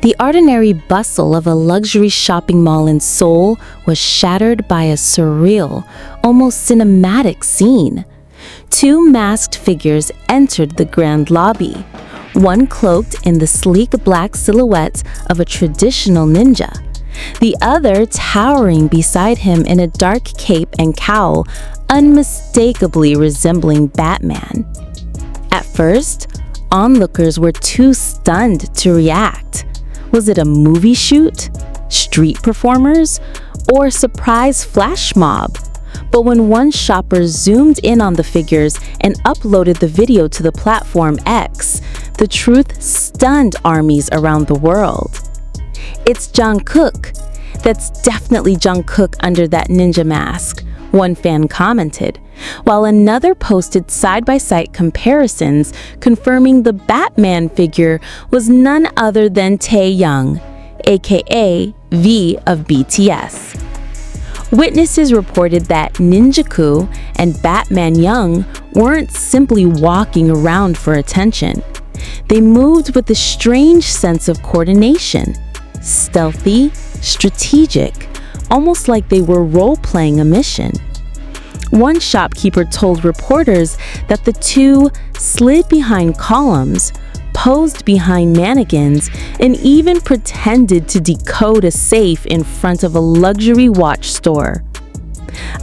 The ordinary bustle of a luxury shopping mall in Seoul was shattered by a surreal, almost cinematic scene. Two masked figures entered the grand lobby, one cloaked in the sleek black silhouette of a traditional ninja, the other towering beside him in a dark cape and cowl, unmistakably resembling Batman. At first, onlookers were too stunned to react. Was it a movie shoot, street performers, or surprise flash mob? But when one shopper zoomed in on the figures and uploaded the video to the platform X, the truth stunned armies around the world. "It's Jungkook. That's definitely Jungkook under that ninja mask," one fan commented, while another posted side-by-side comparisons confirming the Batman figure was none other than Taehyung, aka V of BTS. Witnesses reported that Ninjakoo and Batmanhyung weren't simply walking around for attention. They moved with a strange sense of coordination, stealthy, strategic, almost like they were role-playing a mission. One shopkeeper told reporters that the two slid behind columns, posed behind mannequins, and even pretended to decode a safe in front of a luxury watch store.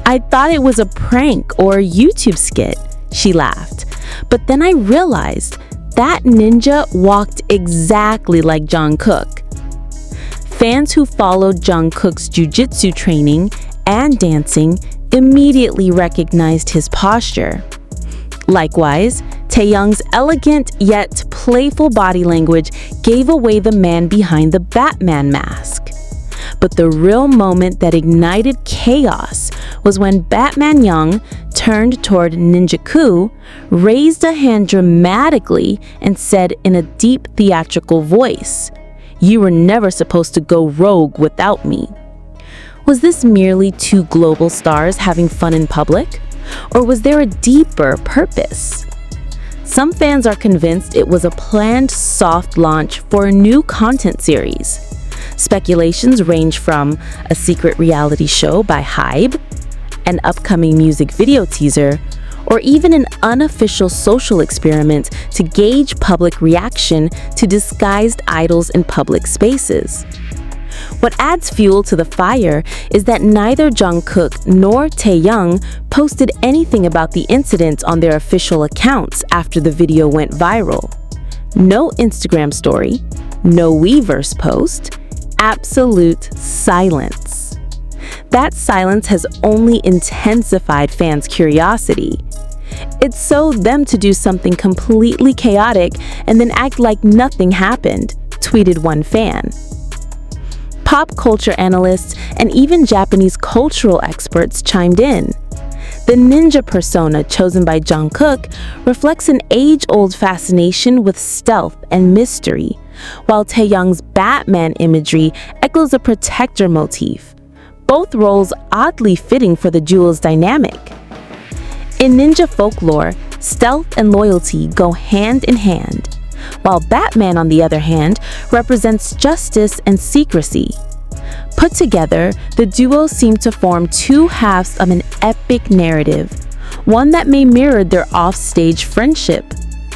"I thought it was a prank or a YouTube skit," she laughed. "But then I realized that ninja walked exactly like Jungkook." Fans who followed Jungkook's jiu-jitsu training and dancing immediately recognized his posture. Likewise, Taehyung's elegant yet playful body language gave away the man behind the Batman mask. But the real moment that ignited chaos was when Batmanhyung turned toward Ninjakoo, raised a hand dramatically, and said in a deep theatrical voice, "You were never supposed to go rogue without me." Was this merely two global stars having fun in public? Or was there a deeper purpose? Some fans are convinced it was a planned soft launch for a new content series. Speculations range from a secret reality show by HYBE, an upcoming music video teaser, or even an unofficial social experiment to gauge public reaction to disguised idols in public spaces. What adds fuel to the fire is that neither Jungkook nor Taehyung posted anything about the incident on their official accounts after the video went viral. No Instagram story, no Weverse post, absolute silence. That silence has only intensified fans' curiosity. It sowed them to do something completely chaotic and then act like nothing happened, tweeted one fan. Pop culture analysts and even Japanese cultural experts chimed in. The ninja persona chosen by Jungkook reflects an age-old fascination with stealth and mystery, while Taehyung's Batman imagery echoes a protector motif, both roles oddly fitting for the duo's dynamic. In ninja folklore, stealth and loyalty go hand in hand, while Batman, on the other hand, represents justice and secrecy. Put together, the duo seem to form two halves of an epic narrative, one that may mirror their off-stage friendship,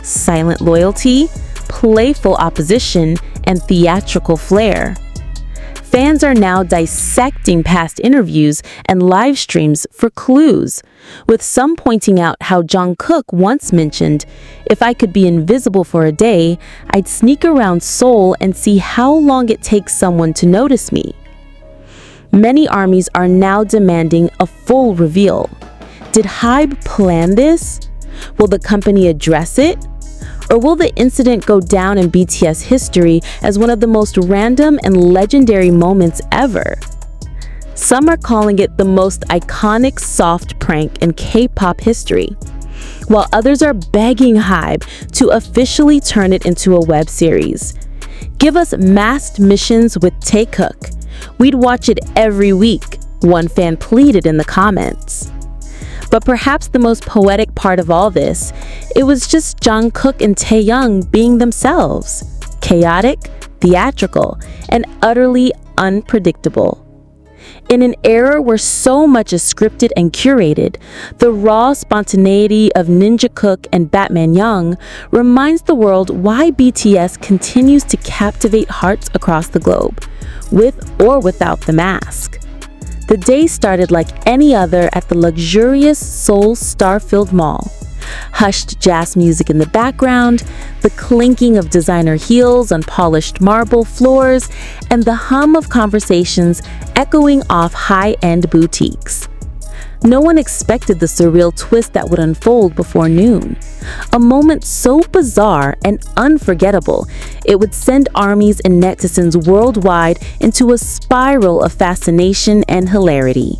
silent loyalty, playful opposition, and theatrical flair. Fans are now dissecting past interviews and live streams for clues, with some pointing out how Jungkook once mentioned, "If I could be invisible for a day, I'd sneak around Seoul and see how long it takes someone to notice me." Many armies are now demanding a full reveal. Did HYBE plan this? Will the company address it? Or will the incident go down in BTS history as one of the most random and legendary moments ever? Some are calling it the most iconic soft prank in K-pop history, while others are begging HYBE to officially turn it into a web series. "Give us masked missions with taekook. We'd watch it every week," one fan pleaded in the comments. But perhaps the most poetic part of all this, it was just Jungkook and Taehyung being themselves. Chaotic, theatrical, and utterly unpredictable. In an era where so much is scripted and curated, the raw spontaneity of Ninjakoo and Batmanhyung reminds the world why BTS continues to captivate hearts across the globe, with or without the mask. The day started like any other at the luxurious Seoul star-filled mall. Hushed jazz music in the background, the clinking of designer heels on polished marble floors, and the hum of conversations echoing off high-end boutiques. No one expected the surreal twist that would unfold before noon. A moment so bizarre and unforgettable, it would send armies and netizens worldwide into a spiral of fascination and hilarity.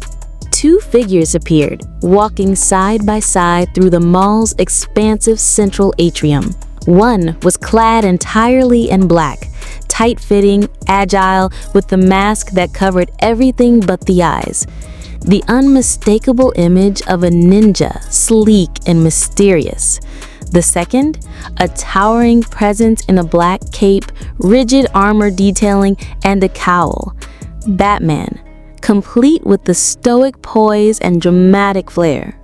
Two figures appeared, walking side by side through the mall's expansive central atrium. One was clad entirely in black, tight-fitting, agile, with the mask that covered everything but the eyes. The unmistakable image of a ninja, sleek and mysterious. The second, a towering presence in a black cape, rigid armor detailing, and a cowl. Batman, complete with the stoic poise and dramatic flair.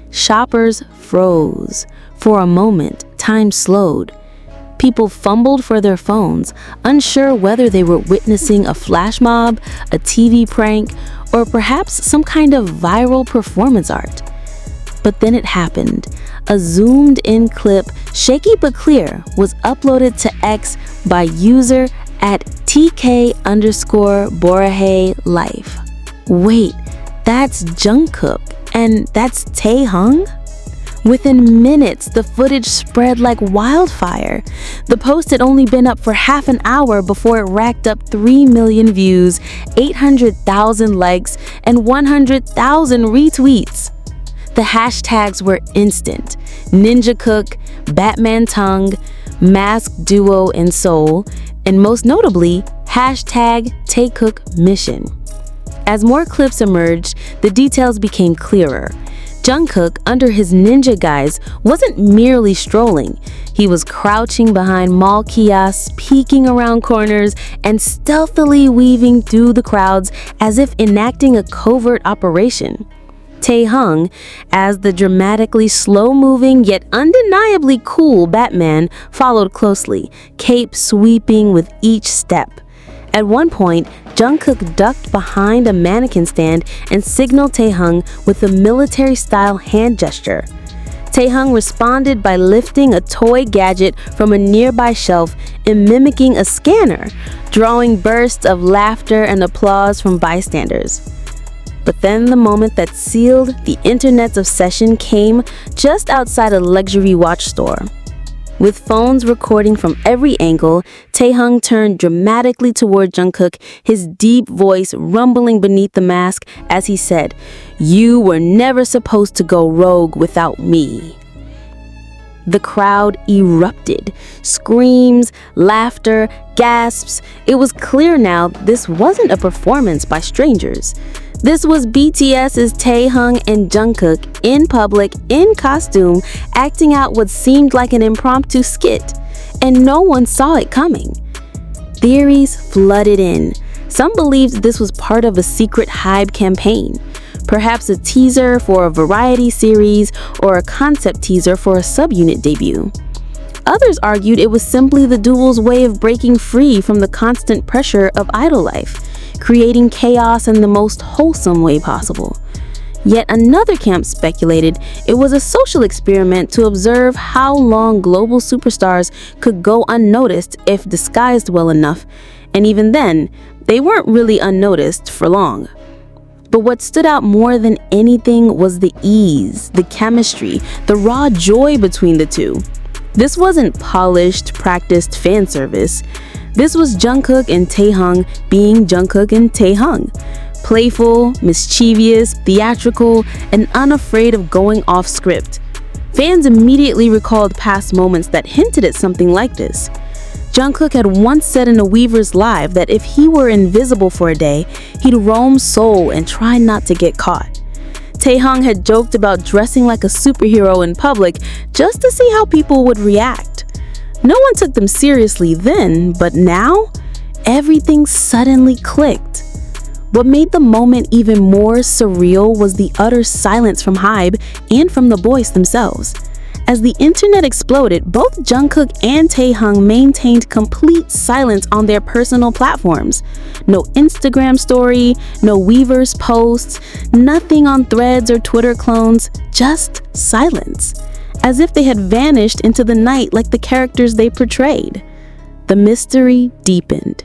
Shoppers froze. For a moment, time slowed. People fumbled for their phones, unsure whether they were witnessing a flash mob, a TV prank, or perhaps some kind of viral performance art. But then it happened. A zoomed-in clip, shaky but clear, was uploaded to X by user at TK_Borahae_life. Wait, that's Jungkook, and that's Taehyung? Within minutes, the footage spread like wildfire. The post had only been up for half an hour before it racked up 3 million views, 800,000 likes, and 100,000 retweets. The hashtags were instant: Ninjakoo, Batmanhyung, Masked Duo in Seoul, and most notably, #taekook mission. As more clips emerged, the details became clearer. Jungkook, under his ninja guise, wasn't merely strolling. He was crouching behind mall kiosks, peeking around corners, and stealthily weaving through the crowds as if enacting a covert operation. Taehyung, as the dramatically slow-moving yet undeniably cool Batman, followed closely, cape sweeping with each step. At one point, Jungkook ducked behind a mannequin stand and signaled Taehyung with a military-style hand gesture. Taehyung responded by lifting a toy gadget from a nearby shelf and mimicking a scanner, drawing bursts of laughter and applause from bystanders. But then the moment that sealed the internet's obsession came just outside a luxury watch store. With phones recording from every angle, Taehyung turned dramatically toward Jungkook, his deep voice rumbling beneath the mask as he said, "You were never supposed to go rogue without me." The crowd erupted. Screams, laughter, gasps. It was clear now this wasn't a performance by strangers. This was BTS's Taehyung and Jungkook in public, in costume, acting out what seemed like an impromptu skit. And no one saw it coming. Theories flooded in. Some believed this was part of a secret hype campaign. Perhaps a teaser for a variety series or a concept teaser for a subunit debut. Others argued it was simply the duo's way of breaking free from the constant pressure of idol life, creating chaos in the most wholesome way possible. Yet another camp speculated it was a social experiment to observe how long global superstars could go unnoticed if disguised well enough, and even then, they weren't really unnoticed for long. But what stood out more than anything was the ease, the chemistry, the raw joy between the two. This wasn't polished, practiced fan service. This was Jungkook and Taehyung being Jungkook and Taehyung. Playful, mischievous, theatrical, and unafraid of going off script. Fans immediately recalled past moments that hinted at something like this. Jungkook had once said in a Weavers Live that if he were invisible for a day, he'd roam Seoul and try not to get caught. Taehyung had joked about dressing like a superhero in public just to see how people would react. No one took them seriously then, but now, everything suddenly clicked. What made the moment even more surreal was the utter silence from HYBE and from the boys themselves. As the internet exploded, both Jungkook and Taehyung maintained complete silence on their personal platforms. No Instagram story, no Weverse posts, nothing on Threads or Twitter clones, just silence. As if they had vanished into the night like the characters they portrayed. The mystery deepened.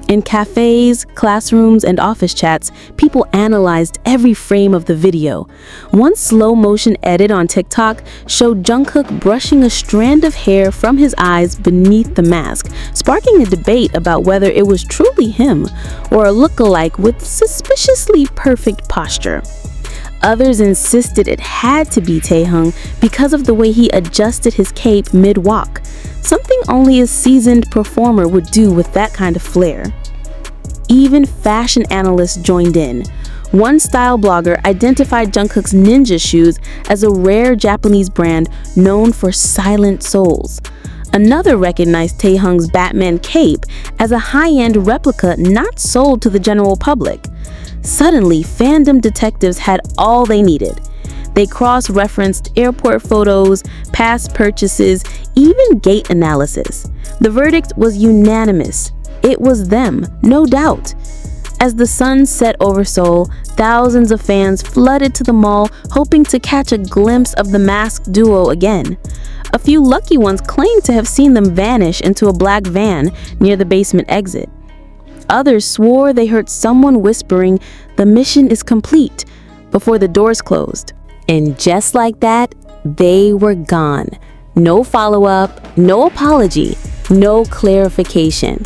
In cafes, classrooms, and office chats, people analyzed every frame of the video. One slow-motion edit on TikTok showed Jungkook brushing a strand of hair from his eyes beneath the mask, sparking a debate about whether it was truly him or a look-alike with suspiciously perfect posture. Others insisted it had to be Taehyung because of the way he adjusted his cape mid-walk, something only a seasoned performer would do with that kind of flair. Even fashion analysts joined in. One style blogger identified Jungkook's ninja shoes as a rare Japanese brand known for silent soles. Another recognized Taehyung's Batman cape as a high-end replica not sold to the general public. Suddenly, fandom detectives had all they needed. They cross-referenced airport photos, past purchases, even gate analysis. The verdict was unanimous. It was them, no doubt. As the sun set over Seoul, thousands of fans flooded to the mall hoping to catch a glimpse of the masked duo again. A few lucky ones claimed to have seen them vanish into a black van near the basement exit. Others swore they heard someone whispering, "The mission is complete," before the doors closed. And just like that, they were gone. No follow-up, no apology, no clarification.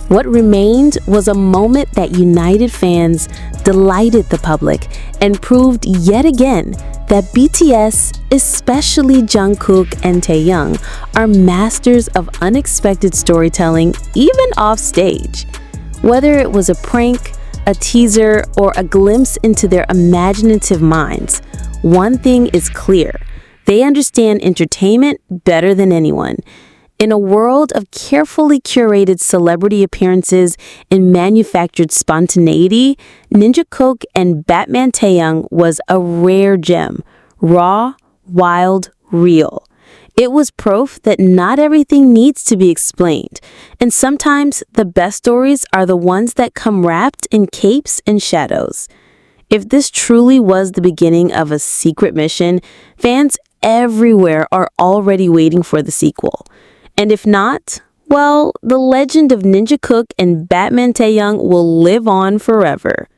What remained was a moment that united fans, delighted the public, and proved yet again that BTS, especially Jungkook and Taehyung, are masters of unexpected storytelling even off stage. Whether it was a prank, a teaser, or a glimpse into their imaginative minds, one thing is clear: they understand entertainment better than anyone. In a world of carefully curated celebrity appearances and manufactured spontaneity, Ninjakoo and Batmanhyung was a rare gem. Raw, wild, real. It was proof that not everything needs to be explained, and sometimes the best stories are the ones that come wrapped in capes and shadows. If this truly was the beginning of a secret mission, fans everywhere are already waiting for the sequel. And if not, well, the legend of Ninjakoo and Batmanhyung will live on forever.